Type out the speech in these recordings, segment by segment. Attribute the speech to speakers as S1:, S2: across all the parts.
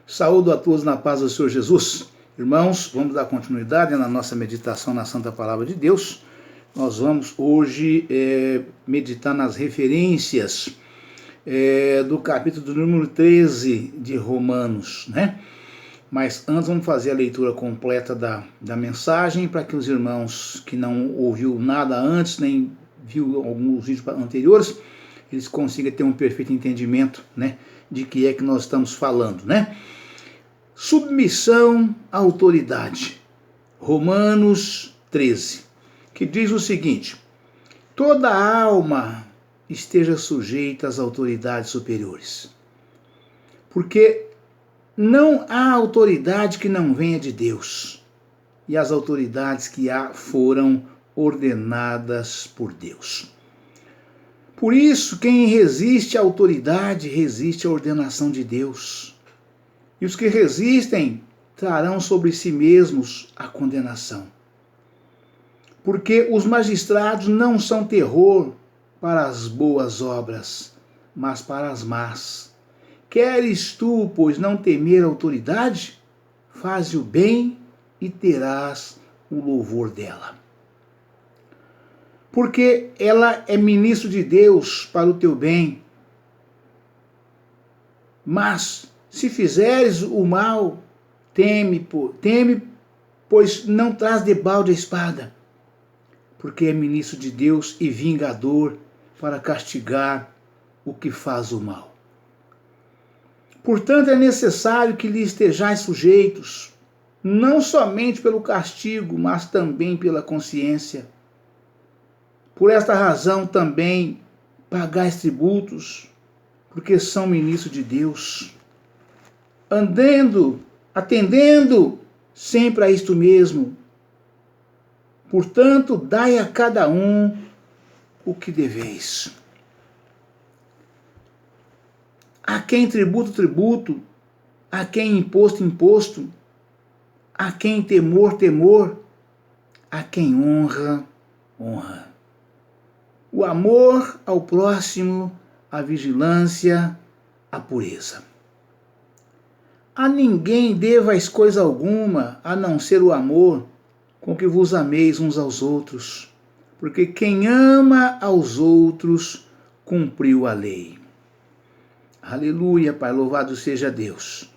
S1: Saúdo a todos na paz do Senhor Jesus. Irmãos, vamos dar continuidade na nossa meditação na Santa Palavra de Deus. Nós vamos hoje meditar nas referências do capítulo número 13 de Romanos, né? Mas antes vamos fazer a leitura completa da mensagem para que os irmãos que não ouviu nada antes, nem viu alguns vídeos anteriores, eles consigam ter um perfeito entendimento, né, de que é que nós estamos falando, né? Submissão à autoridade. Romanos 13, que diz o seguinte: toda alma esteja sujeita às autoridades superiores, porque não há autoridade que não venha de Deus, e as autoridades que há foram ordenadas por Deus. Por isso, quem resiste à autoridade, resiste à ordenação de Deus. E os que resistem trarão sobre si mesmos a condenação. Porque os magistrados não são terror para as boas obras, mas para as más. Queres tu, pois, não temer a autoridade? Faze o bem e terás o louvor dela. Porque ela é ministro de Deus para o teu bem. Mas, se fizeres o mal, teme, pois não traz debalde a espada, porque é ministro de Deus e vingador para castigar o que faz o mal. Portanto, é necessário que lhe estejais sujeitos, não somente pelo castigo, mas também pela consciência. Por esta razão também pagais tributos, porque são ministros de Deus, atendendo sempre a isto mesmo. Portanto, dai a cada um o que deveis. A quem tributo, tributo, a quem imposto, imposto, a quem temor, temor, a quem honra, honra. O amor ao próximo, a vigilância, a pureza. A ninguém devais coisa alguma, a não ser o amor, com que vos ameis uns aos outros, porque quem ama aos outros, cumpriu a lei. Aleluia, Pai, louvado seja Deus.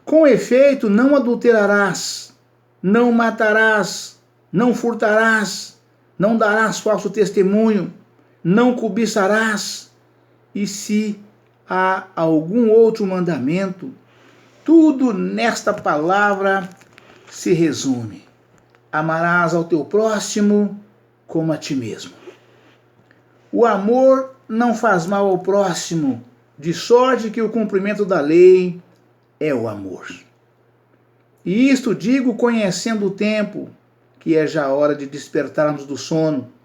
S1: Com efeito, não adulterarás, não matarás, não furtarás, não darás falso testemunho, não cobiçarás, e se há algum outro mandamento, tudo nesta palavra se resume: amarás ao teu próximo como a ti mesmo. O amor não faz mal ao próximo, de sorte que o cumprimento da lei é o amor. E isto digo conhecendo o tempo, que é já hora de despertarmos do sono,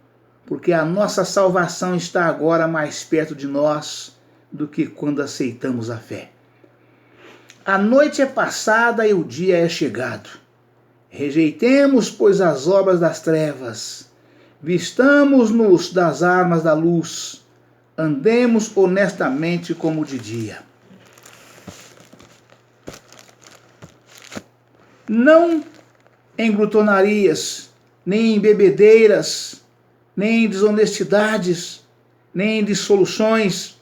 S1: porque a nossa salvação está agora mais perto de nós do que quando aceitamos a fé. A noite é passada e o dia é chegado. Rejeitemos, pois, as obras das trevas, vistamos-nos das armas da luz, andemos honestamente como de dia. Não em glutonarias, nem em bebedeiras, nem em desonestidades, nem em dissoluções,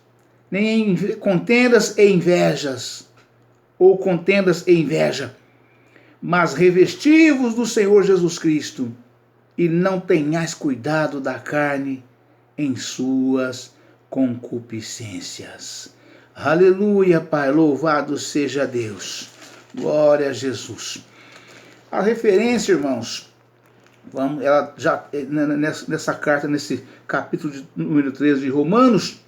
S1: nem em contendas e invejas, ou contendas e inveja, mas revesti-vos do Senhor Jesus Cristo, e não tenhais cuidado da carne em suas concupiscências. Aleluia, Pai, louvado seja Deus. Glória a Jesus. A referência, irmãos, ela já nessa carta, nesse capítulo número 13 de Romanos,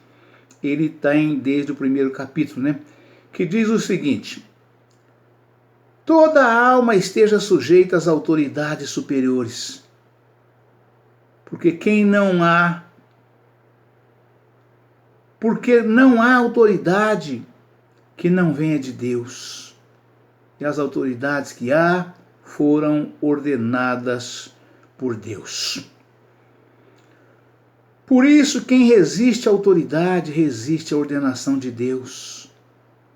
S1: ele tem desde o primeiro capítulo, né? Que diz o seguinte: toda alma esteja sujeita às autoridades superiores, porque não há autoridade que não venha de Deus, e as autoridades que há foram ordenadas por Deus. Por isso, quem resiste à autoridade, resiste à ordenação de Deus.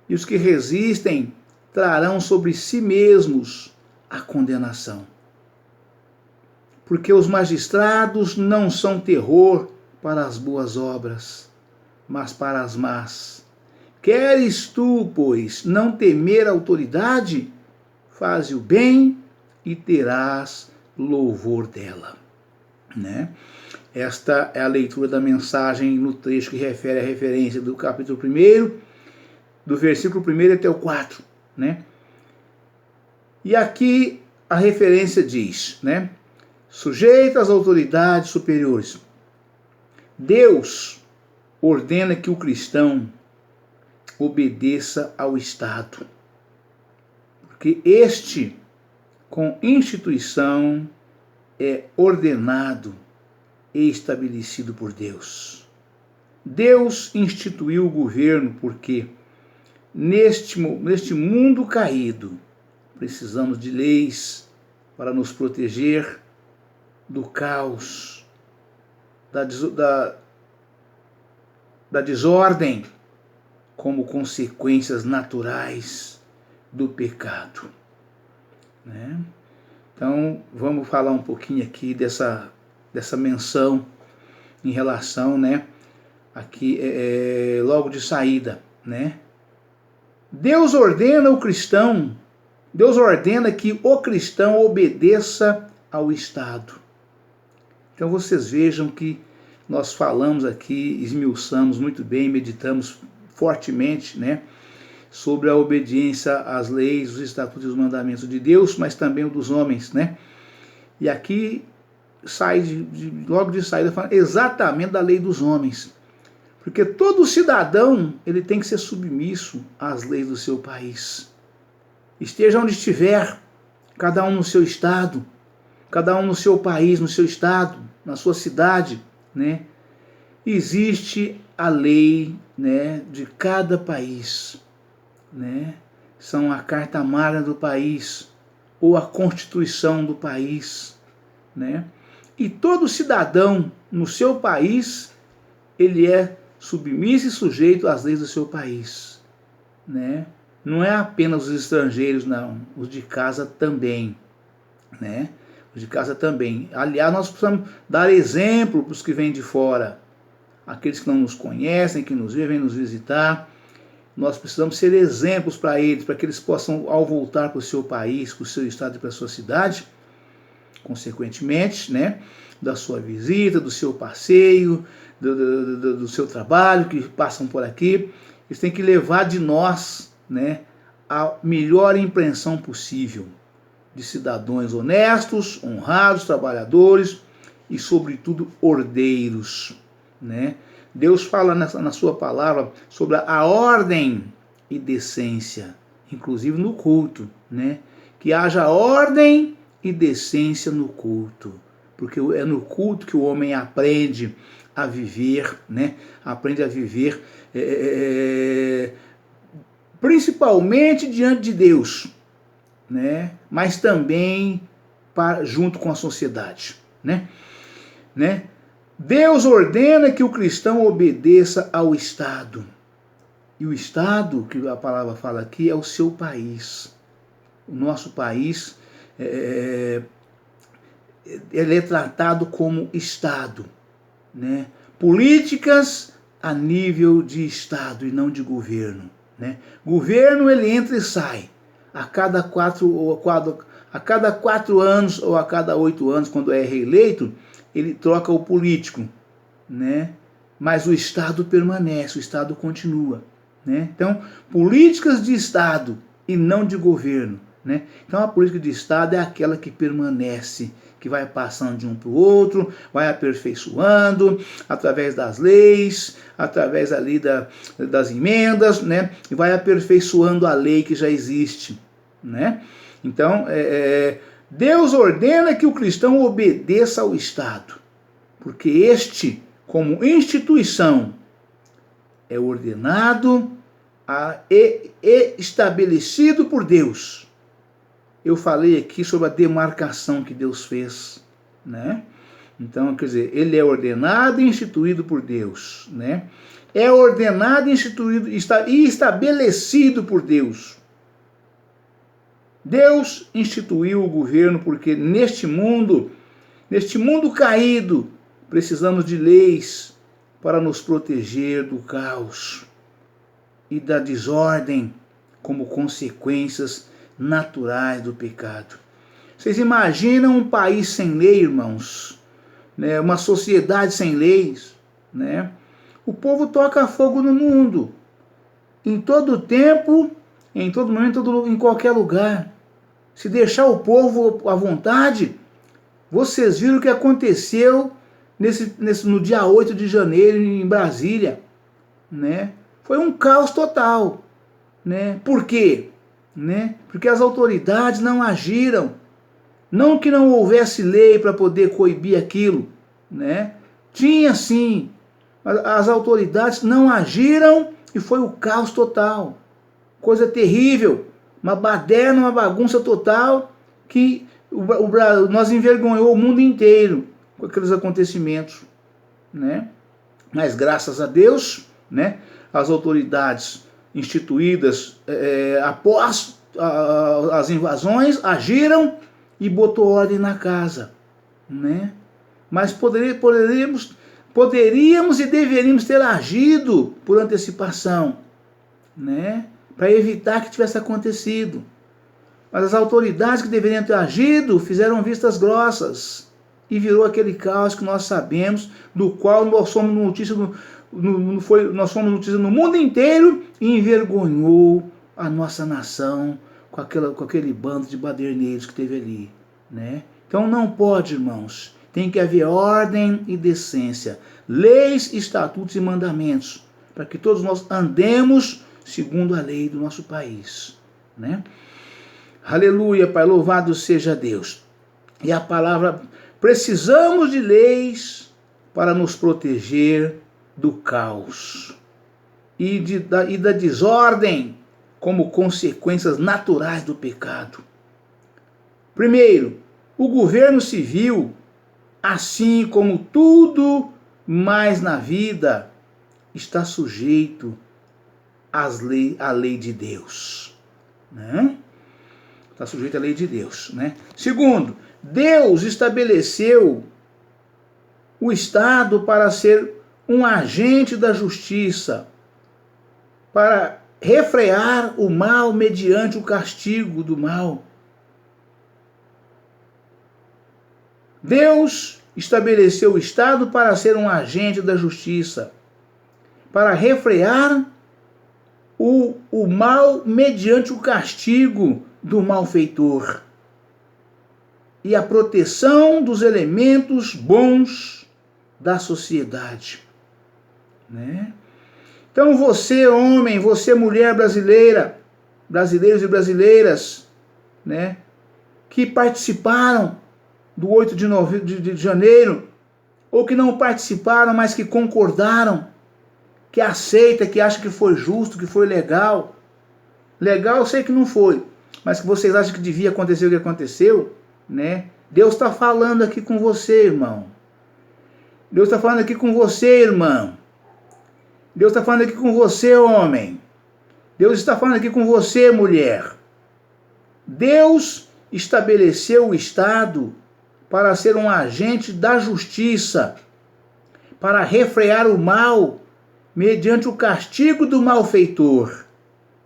S1: E os que resistem trarão sobre si mesmos a condenação. Porque os magistrados não são terror para as boas obras, mas para as más. Queres tu, pois, não temer a autoridade? Faze o bem e terás louvor dela. Né? Esta é a leitura da mensagem no trecho que refere à referência do capítulo 1, do versículo 1 até o 4. Né? E aqui a referência diz, né? Sujeito às autoridades superiores. Deus ordena que o cristão obedeça ao Estado, porque este, com instituição, é ordenado e estabelecido por Deus. Deus instituiu o governo porque neste mundo caído precisamos de leis para nos proteger do caos, da desordem, como consequências naturais do pecado. Né? Então, vamos falar um pouquinho aqui dessa menção em relação, né, aqui, logo de saída, né? Deus ordena que o cristão obedeça ao Estado. Então vocês vejam que nós falamos aqui, esmiuçamos muito bem, meditamos fortemente, né, sobre a obediência às leis, os estatutos e os mandamentos de Deus, mas também o dos homens, né? E aqui sai logo de saída falando exatamente da lei dos homens. Porque todo cidadão, ele tem que ser submisso às leis do seu país. Esteja onde estiver, cada um no seu estado, cada um no seu país, no seu estado, na sua cidade, né? Existe a lei, né, de cada país, né? São a Carta Magna do país ou a Constituição do país, né? E todo cidadão no seu país, ele é submisso e sujeito às leis do seu país, né? Não é apenas os estrangeiros, não, os de casa também, né? Os de casa também. Aliás, nós precisamos dar exemplo para os que vêm de fora, aqueles que não nos conhecem, que nos vêm nos visitar. Nós precisamos ser exemplos para eles, para que eles possam, ao voltar para o seu país, para o seu estado e para a sua cidade, consequentemente, né, da sua visita, do seu passeio, do seu trabalho, que passam por aqui, eles têm que levar de nós, né, a melhor impressão possível de cidadãos honestos, honrados, trabalhadores e, sobretudo, ordeiros, né? Deus fala na sua palavra sobre a ordem e decência, inclusive no culto, né? Que haja ordem e decência no culto, porque é no culto que o homem aprende a viver, né? Aprende a viver principalmente diante de Deus, né? Mas também junto com a sociedade, né? Deus ordena que o cristão obedeça ao Estado. E o Estado, que a palavra fala aqui, é o seu país. O nosso país, ele é tratado como Estado, né? Políticas a nível de Estado e não de governo, né? Governo, ele entra e sai. A cada 4 anos ou a cada 8 anos, quando é reeleito, ele troca o político, né? Mas o Estado permanece, o Estado continua, né? Então, políticas de Estado e não de governo, né? Então, a política de Estado é aquela que permanece, que vai passando de um para o outro, vai aperfeiçoando através das leis, através ali das emendas, né? E vai aperfeiçoando a lei que já existe, né? Então, Deus ordena que o cristão obedeça ao Estado, porque este, como instituição, é ordenado e estabelecido por Deus. Eu falei aqui sobre a demarcação que Deus fez, né? Então, quer dizer, ele é ordenado e instituído por Deus, né? É ordenado, instituído e estabelecido por Deus. Deus instituiu o governo porque neste mundo caído, precisamos de leis para nos proteger do caos e da desordem como consequências naturais do pecado. Vocês imaginam um país sem lei, irmãos? Né? Uma sociedade sem leis? Né? O povo toca fogo no mundo, em todo tempo, em todo momento, em qualquer lugar. Se deixar o povo à vontade, vocês viram o que aconteceu no dia 8 de janeiro em Brasília, né? Foi um caos total, né? Por quê? Né? Porque as autoridades não agiram. Não que não houvesse lei para poder coibir aquilo, né? Tinha sim. As autoridades não agiram e foi o caos total. Coisa terrível. Uma baderna, uma bagunça total que nós envergonhou o mundo inteiro com aqueles acontecimentos, né? Mas graças a Deus, né, as autoridades instituídas após as invasões agiram e botou ordem na casa, né? Mas poderíamos e deveríamos ter agido por antecipação, né, para evitar que tivesse acontecido. Mas as autoridades que deveriam ter agido fizeram vistas grossas e virou aquele caos que nós sabemos, do qual nós somos notícia nós somos notícia no mundo inteiro e envergonhou a nossa nação com aquele bando de baderneiros que teve ali, né? Então não pode, irmãos. Tem que haver ordem e decência, leis, estatutos e mandamentos, para que todos nós andemos segundo a lei do nosso país, né? Aleluia, Pai, louvado seja Deus. E a palavra, precisamos de leis para nos proteger do caos e da desordem como consequências naturais do pecado. Primeiro, o governo civil, assim como tudo mais na vida, está sujeito à lei de Deus, né? Está sujeito à lei de Deus, né? Segundo, Deus estabeleceu o Estado para ser um agente da justiça, para refrear o mal mediante o castigo do mal. Deus estabeleceu o Estado para ser um agente da justiça, para refrear o mal mediante o castigo do malfeitor e a proteção dos elementos bons da sociedade, né? Então você, homem, você, mulher brasileira, brasileiros e brasileiras, né, que participaram do 8 de janeiro, ou que não participaram, mas que concordaram, que aceita, que acha que foi justo, que foi legal. Legal eu sei que não foi, mas que vocês acham que devia acontecer o que aconteceu, né? Deus está falando aqui com você, irmão. Deus está falando aqui com você, irmão. Deus está falando aqui com você, homem. Deus está falando aqui com você, mulher. Deus estabeleceu o Estado para ser um agente da justiça, para refrear o mal mediante o castigo do malfeitor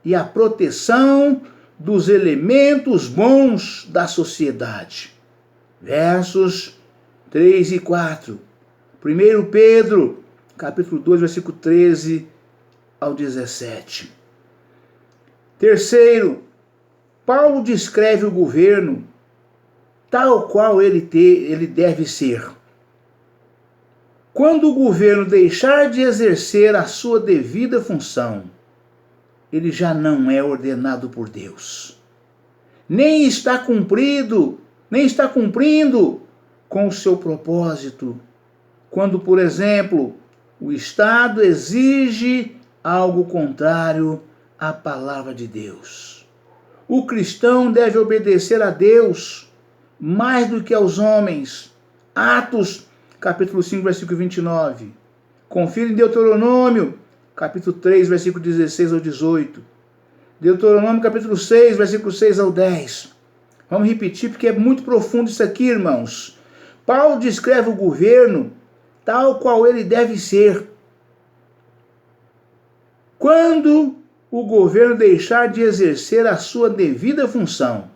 S1: e a proteção dos elementos bons da sociedade. Versos 3 e 4. 1 Pedro, capítulo 2, versículo 13 ao 17. Terceiro, Paulo descreve o governo tal qual ele deve ser. Quando o governo deixar de exercer a sua devida função, ele já não é ordenado por Deus. Nem está cumprindo com o seu propósito. Quando, por exemplo, o Estado exige algo contrário à palavra de Deus. O cristão deve obedecer a Deus mais do que aos homens. Atos, capítulo 5, versículo 29. Confira em Deuteronômio, capítulo 3, versículo 16 ao 18. Deuteronômio capítulo 6, versículo 6 ao 10. Vamos repetir porque é muito profundo isso aqui, irmãos. Paulo descreve o governo tal qual ele deve ser. Quando o governo deixar de exercer a sua devida função,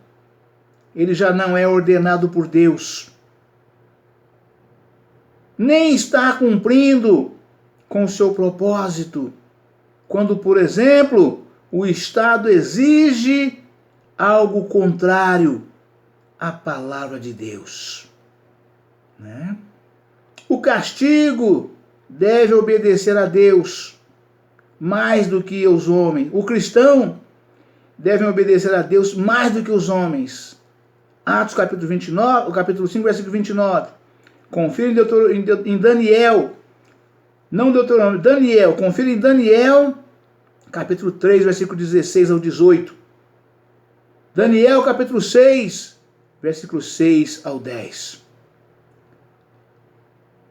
S1: ele já não é ordenado por Deus, nem está cumprindo com o seu propósito. Quando, por exemplo, o Estado exige algo contrário à palavra de Deus, né? O castigo deve obedecer a Deus mais do que os homens. O cristão deve obedecer a Deus mais do que os homens. Atos capítulo 29, capítulo 5, versículo 29. Confira em Daniel, não Deuteronômio, Daniel, confira em Daniel, capítulo 3, versículo 16 ao 18. Daniel, capítulo 6, versículo 6 ao 10.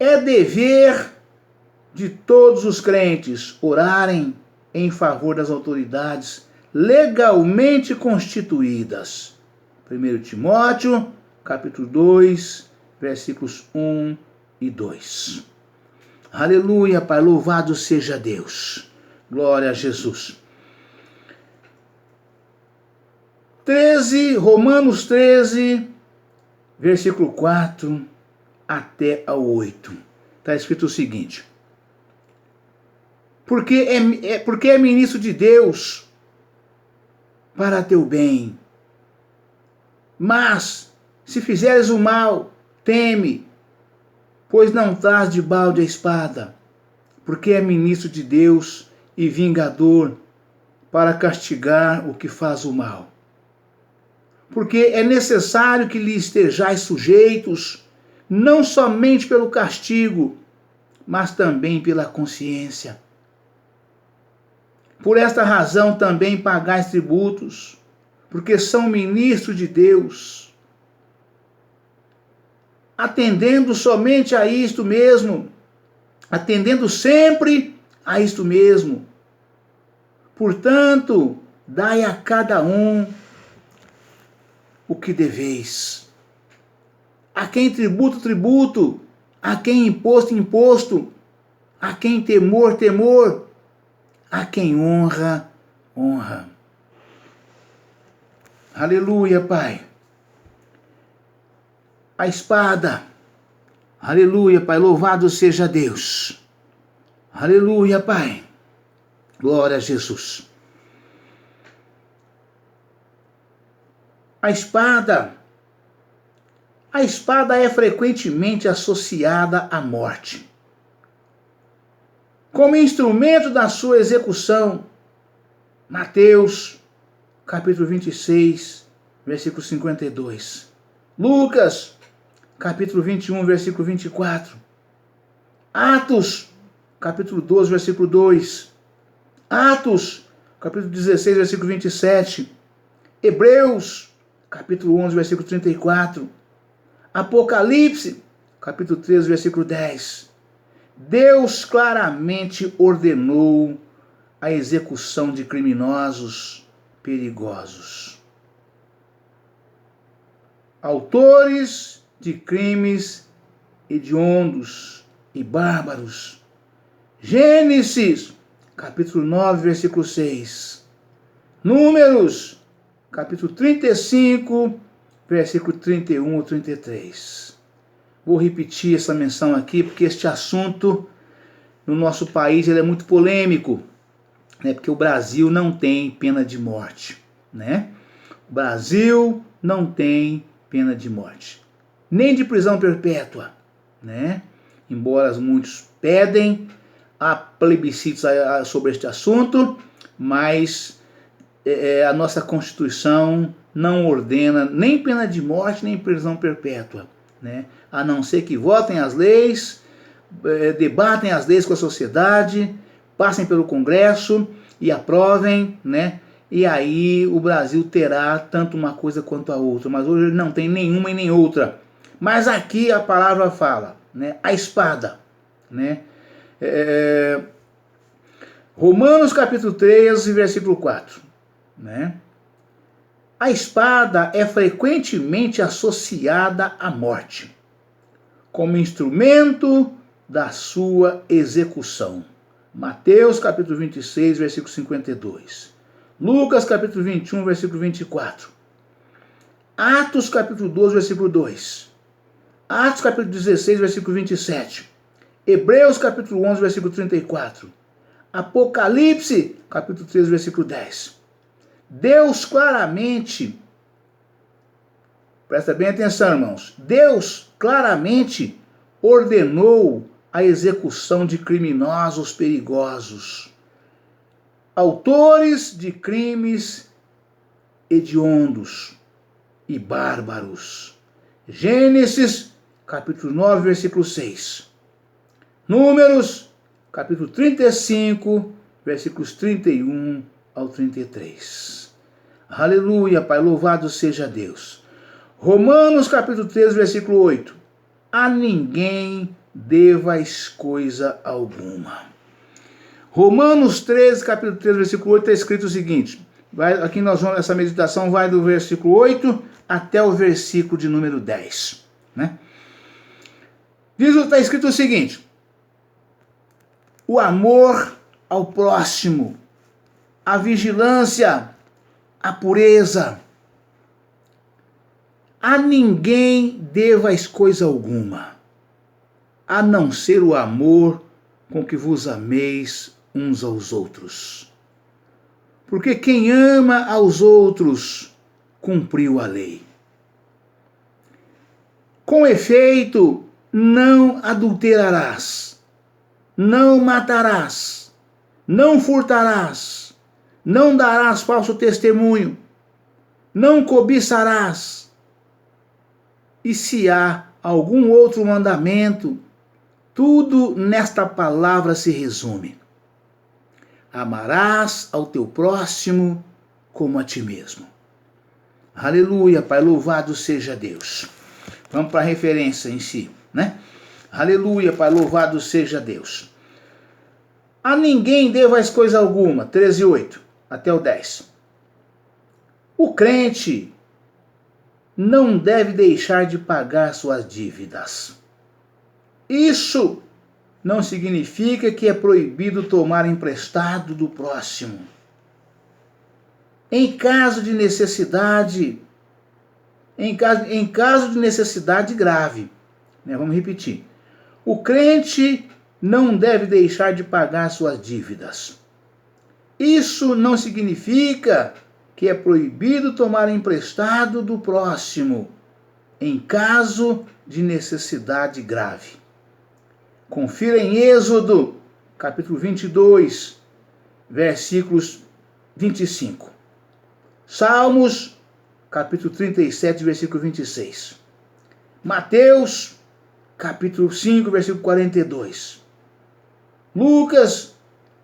S1: É dever de todos os crentes orarem em favor das autoridades legalmente constituídas. 1 Timóteo, capítulo 2, versículos 1 e 2. Aleluia, Pai, louvado seja Deus. Glória a Jesus. Romanos 13, versículo 4 até ao 8. Está escrito o seguinte: porque é ministro de Deus para teu bem. Mas, se fizeres o mal, teme, pois não traz de balde a espada, porque é ministro de Deus e vingador para castigar o que faz o mal. Porque é necessário que lhe estejais sujeitos, não somente pelo castigo, mas também pela consciência. Por esta razão também pagais tributos, porque são ministros de Deus, atendendo somente a isto mesmo, atendendo sempre a isto mesmo. Portanto, dai a cada um o que deveis. A quem tributo, tributo. A quem imposto, imposto. A quem temor, temor. A quem honra, honra. Aleluia, Pai. A espada. Aleluia, Pai. Louvado seja Deus. Aleluia, Pai. Glória a Jesus. A espada é frequentemente associada à morte. Como instrumento da sua execução, Mateus, capítulo 26, versículo 52. Lucas, capítulo 21, versículo 24. Atos, capítulo 12, versículo 2. Atos, capítulo 16, versículo 27. Hebreus, capítulo 11, versículo 34. Apocalipse, capítulo 13, versículo 10. Deus claramente ordenou a execução de criminosos perigosos, autores de crimes hediondos e bárbaros. Gênesis, capítulo 9, versículo 6. Números, capítulo 35, versículo 31 ou 33. Vou repetir essa menção aqui, porque este assunto no nosso país ele é muito polêmico, né? Porque o Brasil não tem pena de morte, né? O Brasil não tem pena de morte, nem de prisão perpétua, né? Embora muitos pedem, há plebiscitos sobre este assunto, mas a nossa Constituição não ordena nem pena de morte, nem prisão perpétua, né? A não ser que votem as leis, debatem as leis com a sociedade, passem pelo Congresso e aprovem, né? E aí o Brasil terá tanto uma coisa quanto a outra, mas hoje não tem nenhuma e nem outra. Mas aqui a palavra fala, né? A espada, né? Romanos capítulo 13, versículo 4. né? A espada é frequentemente associada à morte, como instrumento da sua execução. Mateus capítulo 26, versículo 52. Lucas capítulo 21, versículo 24. Atos capítulo 12, versículo 2. Atos capítulo 16, versículo 27. Hebreus capítulo 11, versículo 34. Apocalipse capítulo 13, versículo 10. Deus claramente, presta bem atenção, irmãos, Deus claramente ordenou a execução de criminosos perigosos, autores de crimes hediondos e bárbaros. Gênesis, capítulo 9, versículo 6. Números, capítulo 35, versículos 31 ao 33. Aleluia, Pai, louvado seja Deus. Romanos, capítulo 13, versículo 8. A ninguém devais coisa alguma. Romanos 13, capítulo 13, versículo 8, está escrito o seguinte. Aqui nós vamos, essa meditação vai do versículo 8 até o versículo de número 10. Né? Está escrito o seguinte. O amor ao próximo, a vigilância, a pureza. A ninguém devais coisa alguma, a não ser o amor com que vos ameis uns aos outros. Porque quem ama aos outros, cumpriu a lei. Com efeito, não adulterarás, não matarás, não furtarás, não darás falso testemunho, não cobiçarás. E se há algum outro mandamento, tudo nesta palavra se resume. Amarás ao teu próximo como a ti mesmo. Aleluia, Pai, louvado seja Deus. Vamos para a referência em si, né? Aleluia, Pai, louvado seja Deus. A ninguém devais coisa alguma, 13:8 até o 10. O crente não deve deixar de pagar suas dívidas. Isso não significa que é proibido tomar emprestado do próximo. Em caso de necessidade, em caso de necessidade grave, né? Vamos repetir. O crente não deve deixar de pagar suas dívidas. Isso não significa que é proibido tomar emprestado do próximo, em caso de necessidade grave. Confira em Êxodo, capítulo 22, versículos 25. Salmos, capítulo 37, versículo 26. Mateus, capítulo 5, versículo 42. Lucas,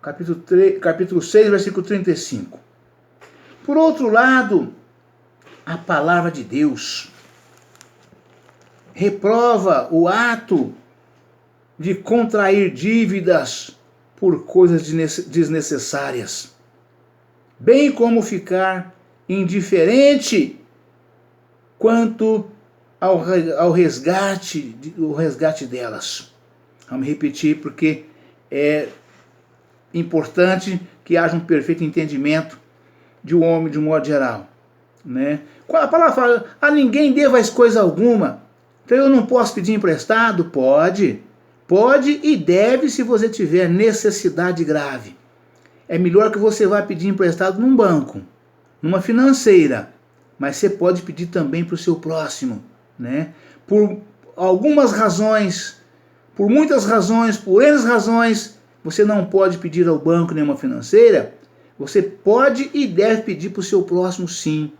S1: capítulo 6, versículo 35. Por outro lado, a palavra de Deus reprova o ato de contrair dívidas por coisas desnecessárias, bem como ficar indiferente quanto ao resgate delas. Vamos repetir porque é importante que haja um perfeito entendimento de um homem de um modo geral, né? A palavra fala, a ninguém devais coisa alguma. Então eu não posso pedir emprestado? Pode e deve se você tiver necessidade grave. É melhor que você vá pedir emprestado num banco, numa financeira, mas você pode pedir também para o seu próximo, né? Por algumas razões, por muitas razões, por N razões, você não pode pedir ao banco nem uma financeira. Você pode e deve pedir para o seu próximo, sim,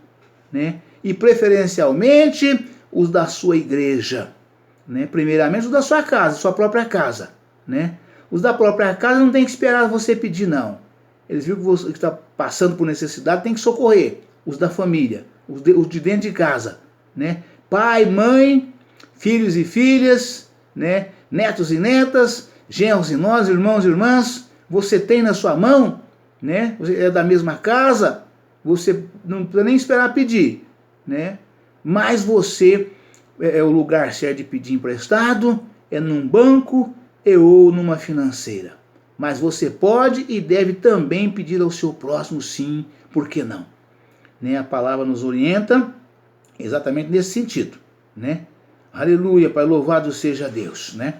S1: né? E preferencialmente os da sua igreja, né? Primeiramente os da sua casa, sua própria casa, né? Os da própria casa não tem que esperar você pedir, não. Eles viram que você está passando por necessidade, tem que socorrer. Os da família, os de dentro de casa, né? Pai, mãe, filhos e filhas, né? Netos e netas, genros e nós, irmãos e irmãs, você tem na sua mão, né? Você é da mesma casa, Você não precisa nem esperar pedir, né? Mas você é o lugar certo de pedir emprestado, é num banco ou numa financeira. Mas você pode e deve também pedir ao seu próximo, sim, por que não? Né? A palavra nos orienta exatamente nesse sentido, né? Aleluia, Pai, louvado seja Deus, né?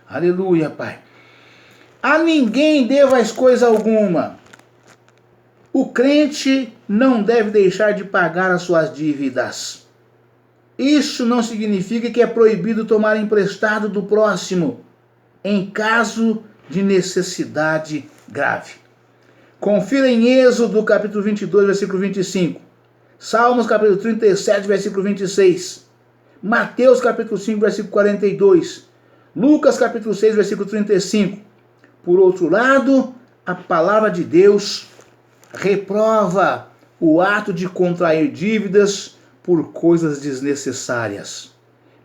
S1: Aleluia, Pai. A ninguém devas coisa alguma. O crente não deve deixar de pagar as suas dívidas. Isso não significa que é proibido tomar emprestado do próximo em caso de necessidade grave. Confira em Êxodo capítulo 22, versículo 25. Salmos capítulo 37, versículo 26. Mateus capítulo 5, versículo 42. Lucas capítulo 6, versículo 35. Por outro lado, a palavra de Deus reprova o ato de contrair dívidas por coisas desnecessárias,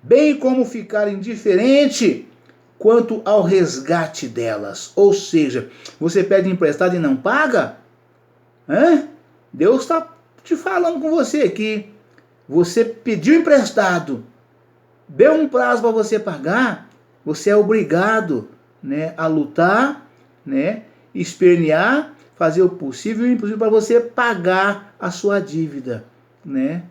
S1: bem como ficar indiferente quanto ao resgate delas. Ou seja, você pede emprestado e não paga? Deus está te falando com você aqui. Você pediu emprestado, deu um prazo para você pagar, você é obrigado, né, a lutar, né, espernear, fazer o possível e o impossível para você pagar a sua dívida, né?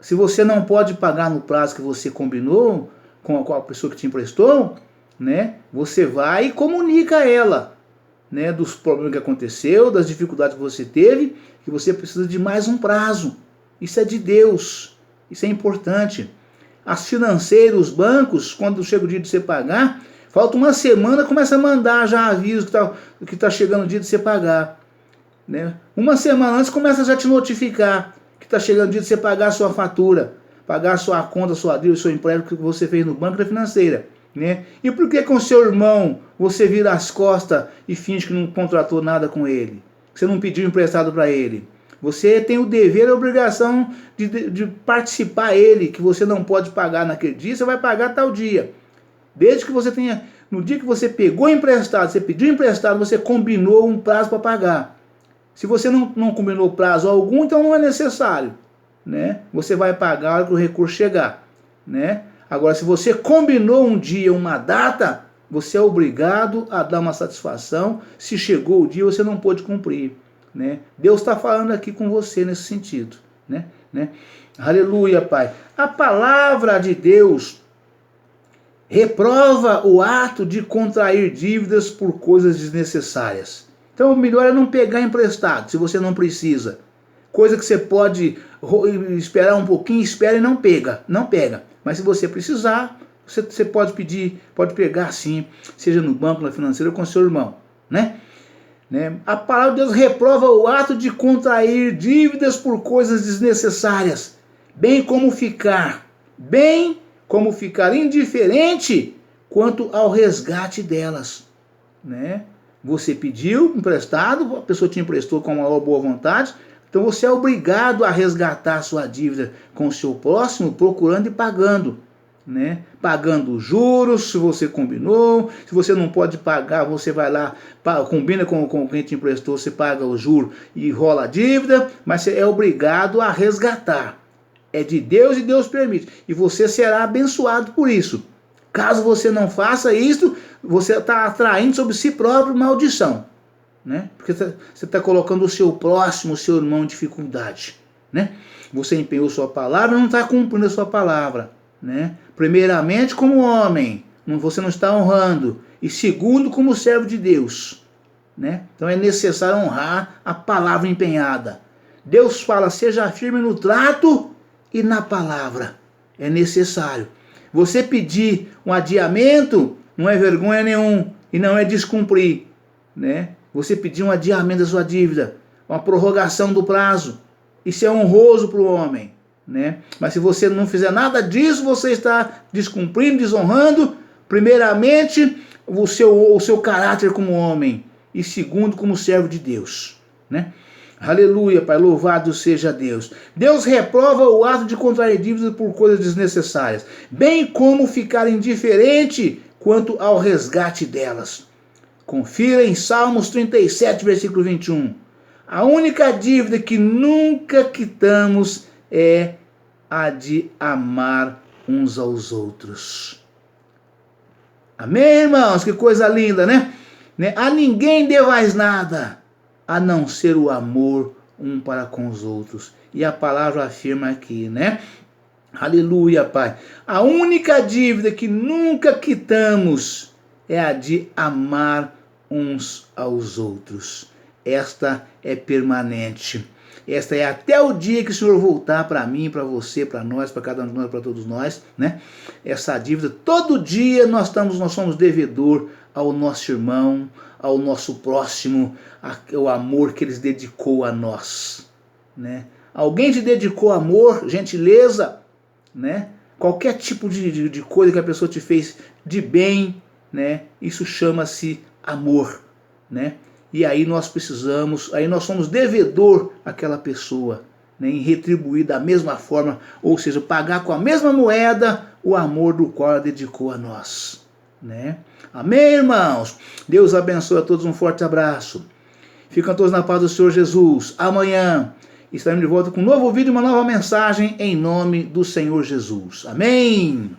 S1: Se você não pode pagar no prazo que você combinou com a pessoa que te emprestou, né, você vai e comunica a ela, né, dos problemas que aconteceu, das dificuldades que você teve, que você precisa de mais um prazo. Isso é de Deus, isso é importante. As financeiras, os bancos, quando chega o dia de você pagar, falta uma semana, começa a mandar já aviso que tá chegando o dia de você pagar, né? Uma semana antes começa a já te notificar que está chegando o dia de você pagar a sua fatura, pagar a sua conta, a sua dívida, o seu empréstimo que você fez no banco da financeira, né? E por que com o seu irmão você vira as costas e finge que não contratou nada com ele? Que você não pediu emprestado para ele? Você tem o dever e a obrigação de participar a ele, que você não pode pagar naquele dia, você vai pagar tal dia. Desde que você tenha, no dia que você pegou emprestado, você pediu emprestado, você combinou um prazo para pagar. Se você não combinou prazo algum, então não é necessário, né? Você vai pagar a hora que o recurso chegar, né? Agora, se você combinou um dia, uma data, você é obrigado a dar uma satisfação. Se chegou o dia, você não pôde cumprir, né? Deus está falando aqui com você nesse sentido, né? Aleluia, Pai. A palavra de Deus reprova o ato de contrair dívidas por coisas desnecessárias. Então o melhor é não pegar emprestado, se você não precisa. Coisa que você pode esperar um pouquinho, espera e não pega. Mas se você precisar, você pode pedir, pode pegar sim, seja no banco, na financeira ou com seu irmão, né? A palavra de Deus reprova o ato de contrair dívidas por coisas desnecessárias, bem como ficar indiferente quanto ao resgate delas, né? Você pediu emprestado, a pessoa te emprestou com uma boa vontade, então você é obrigado a resgatar a sua dívida com o seu próximo, procurando e pagando, né? Pagando juros, se você combinou. Se você não pode pagar, você vai lá, combina com quem te emprestou, você paga o juro e rola a dívida, mas você é obrigado a resgatar. É de Deus e Deus permite, e você será abençoado por isso. Caso você não faça isso, você está atraindo sobre si próprio maldição, né? Porque você está colocando o seu próximo, o seu irmão em dificuldade, né? Você empenhou sua palavra e não está cumprindo a sua palavra, né? Primeiramente como homem, você não está honrando, e segundo como servo de Deus, né? Então é necessário honrar a palavra empenhada. Deus fala, seja firme no trato e na palavra. É necessário. Você pedir um adiamento não é vergonha nenhum e não é descumprir, né? Você pedir um adiamento da sua dívida, uma prorrogação do prazo, isso é honroso para o homem, né? Mas se você não fizer nada disso, você está descumprindo, desonrando, primeiramente, o seu caráter como homem e segundo, como servo de Deus, né? Aleluia, Pai, louvado seja Deus. Deus reprova o ato de contrair dívidas por coisas desnecessárias, bem como ficar indiferente quanto ao resgate delas. Confira em Salmos 37, versículo 21. A única dívida que nunca quitamos é a de amar uns aos outros. Amém, irmãos? Que coisa linda, né? A ninguém devais nada, a não ser o amor um para com os outros. E a palavra afirma aqui, né? Aleluia, Pai. A única dívida que nunca quitamos é a de amar uns aos outros. Esta é permanente. Esta é até o dia que o Senhor voltar para mim, para você, para nós, para cada um de nós, para todos nós, né? Essa dívida, todo dia nós somos devedor ao nosso irmão, ao nosso próximo, ao amor que eles dedicou a nós, né? Alguém te dedicou amor, gentileza, né? Qualquer tipo de coisa que a pessoa te fez de bem, né? Isso chama-se amor, né? E aí nós somos devedor àquela pessoa, né? Em retribuir da mesma forma, ou seja, pagar com a mesma moeda o amor do qual ela dedicou a nós, né? Amém, irmãos? Deus abençoe a todos, um forte abraço. Ficam todos na paz do Senhor Jesus. Amanhã estaremos de volta com um novo vídeo e uma nova mensagem em nome do Senhor Jesus. Amém?